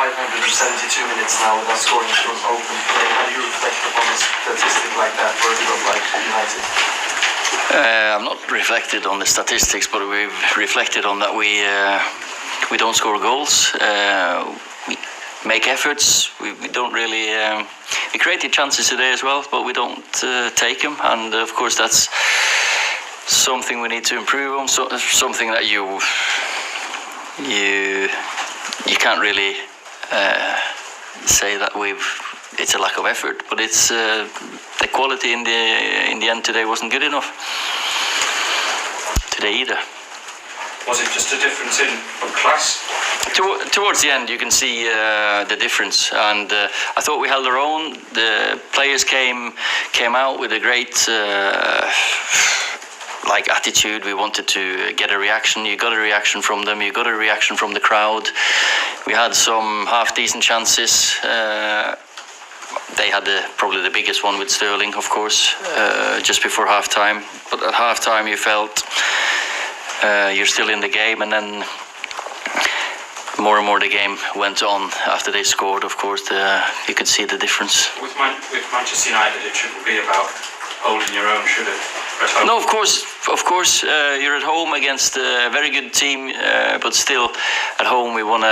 572 minutes now without scoring from open play. How do you reflect upon a statistic like that for a club like United? I've not reflected on the statistics, but we've reflected on that we don't score goals. We make efforts. We don't really. We created chances today as well, but we don't take them. And of course, that's something we need to improve on. So, something that you can't really say that it's a lack of effort, but it's the quality in the end today wasn't good enough today either. Was it just a difference in class? Towards the end, you can see the difference, and I thought we held our own. The players came out with a great attitude. We wanted to get a reaction. You got a reaction from them. You got a reaction from the crowd. We had some half-decent chances. They had probably the biggest one with Sterling, of course, just before half-time. But at half-time, you felt you're still in the game, and then more and more the game went on after they scored. Of course, you could see the difference. With Manchester United, it shouldn't be about holding your own, should it? No, of course, you're at home against a very good team, but still, at home you want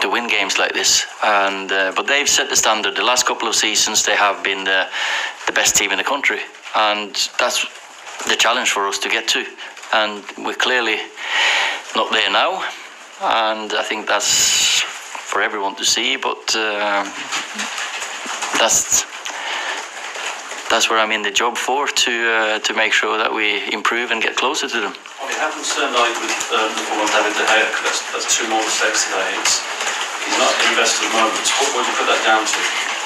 to win games like this, and but they've set the standard. The last couple of seasons, they have been the best team in the country, and that's the challenge for us to get to, and we're clearly not there now, and I think that's for everyone to see, but that's what I'm in the job for, to make sure that we improve and get closer to them. It happens tonight with Liverpool and David De Gea. That's two more mistakes today. He's not in the best of moments. What would you put that down to?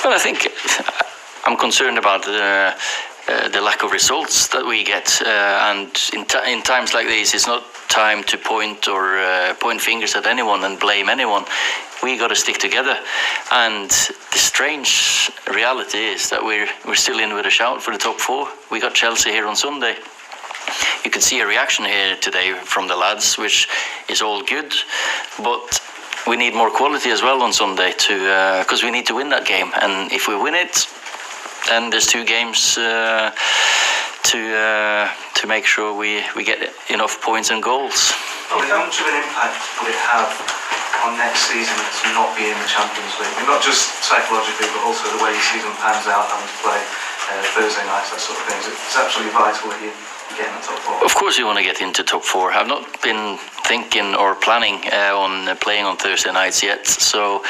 Well, I think I'm concerned about the lack of results that we get, and in times like these, it's not time to point fingers at anyone and blame anyone. We got to stick together, and the strange reality is that we're still in with a shout for the top four. We got Chelsea here on Sunday. You could see a reaction here today from the lads, which is all good, but we need more quality as well on Sunday because we need to win that game, and if we win it, then there's two games to make sure we get enough points and goals. How much of an impact will it have on next season to not be in the Champions League? I mean, not just psychologically, but also the way your season pans out, having to play Thursday nights, that sort of thing. It's absolutely vital that you get in the top four. Of course you want to get into top four. I've not been thinking or planning on playing on Thursday nights yet, so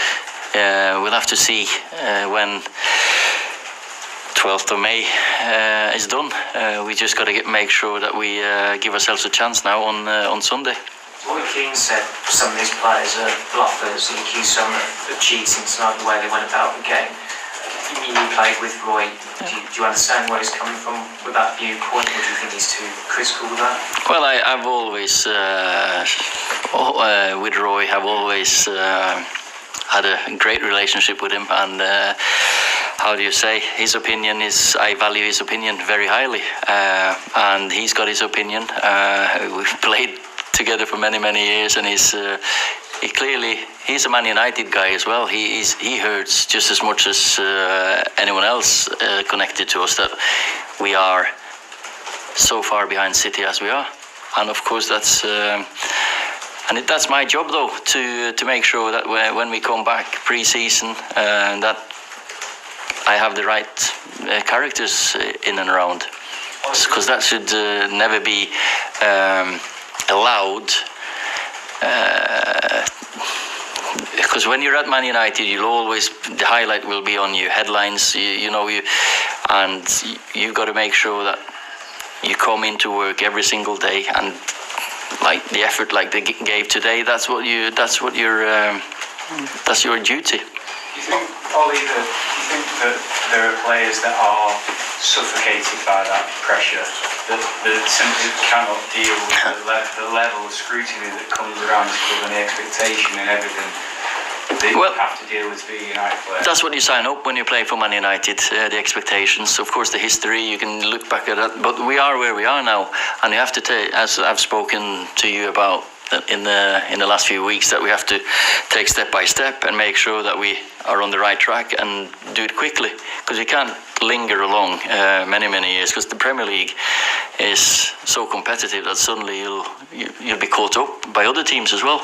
we'll have to see when 12th of May is done. We just got to make sure that we give ourselves a chance now on Sunday. Roy Keane said some of these players are bluffers. He accused some of cheating tonight, the way they went about the game. You played with Roy. Do you understand where he's coming from with that viewpoint, or do you think he's too critical with that? Well, I've always, with Roy, I've always had a great relationship with him, and how do you say, his opinion is, I value his opinion very highly, and he's got his opinion. We've played together for many years, and he's a Man United guy as well. He hurts just as much as anyone else connected to us that we are so far behind City as we are, and of course that's my job though, to make sure that when we come back pre-season that I have the right characters in and around, because that should never be allowed, because when you're at Man United, the highlight will be on your headlines, and you've got to make sure that you come into work every single day, and like the effort like they gave today, that's your duty. Do you think, Ollie, that there are players that are suffocated by that pressure, that simply cannot deal with the level of scrutiny that comes around the club and the expectation and everything that you have to deal with being a United player? That's what you sign up when you play for Man United, the expectations. Of course, the history, you can look back at that, but we are where we are now, and you have to take, as I've spoken to you about in the last few weeks that we have to take step by step and make sure that we are on the right track and do it quickly, because you can't linger along many years, because the Premier League is so competitive that suddenly you'll be caught up by other teams as well.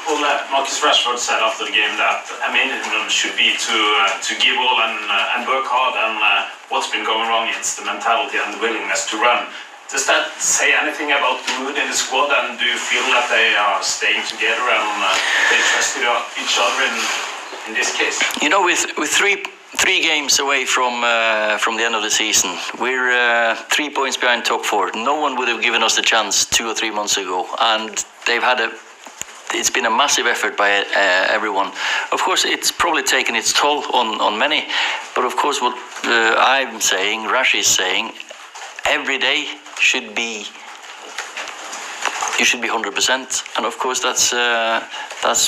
Well, Marcus Rashford said after the game that a minimum should be to give all and work hard, and what's been going wrong is the mentality and the willingness to run. Does that say anything about the mood in the squad, and do you feel that they are staying together and they trust each other in this case? You know, with three games away from the end of the season, we're 3 points behind top four. No one would have given us the chance 2 or 3 months ago, and it's been a massive effort by everyone. Of course, it's probably taken its toll on many, but of course what I'm saying, Rash is saying, every day you should be 100%, and of course that's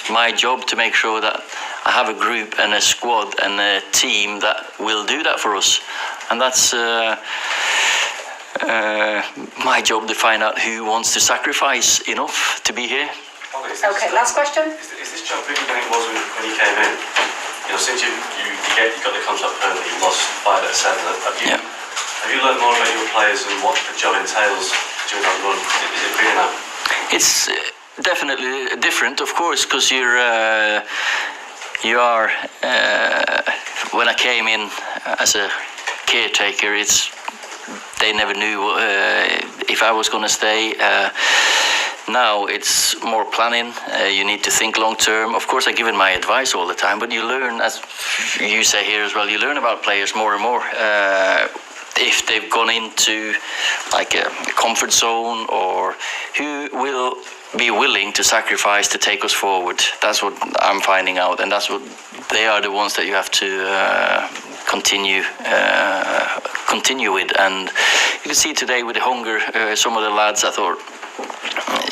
my job, to make sure that I have a group and a squad and a team that will do that for us, and that's my job, to find out who wants to sacrifice enough to be here. Okay, last question. Is this job bigger than it was when you came in? You know, since you got the contract permanently, you lost 5 out of 7. Have you learned more about your players and what the job entails during that run? Is it bigger now? It's definitely different, of course, because you are. When I came in as a caretaker, they never knew if I was going to stay. Now it's more planning. You need to think long term. Of course, I give it my advice all the time, but you learn, as you say here as well, you learn about players more and more. If they've gone into like a comfort zone, or who will be willing to sacrifice to take us forward. That's what I'm finding out, and that's what they are, the ones that you have to continue with. And you can see today with the hunger, some of the lads, I thought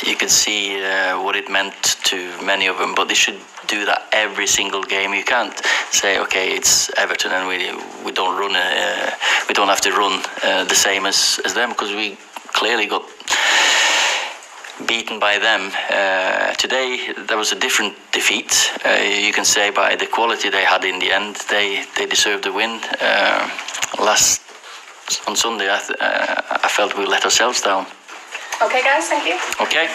you could see what it meant to many of them, but they should do that every single game. You can't say, okay, it's Everton and we don't run, we don't have to run the same as them, because we clearly got beaten by them. Today there was a different defeat. You can say by the quality they had in the end, they deserved the win. On Sunday I felt we let ourselves down. Okay, guys, thank you. Okay.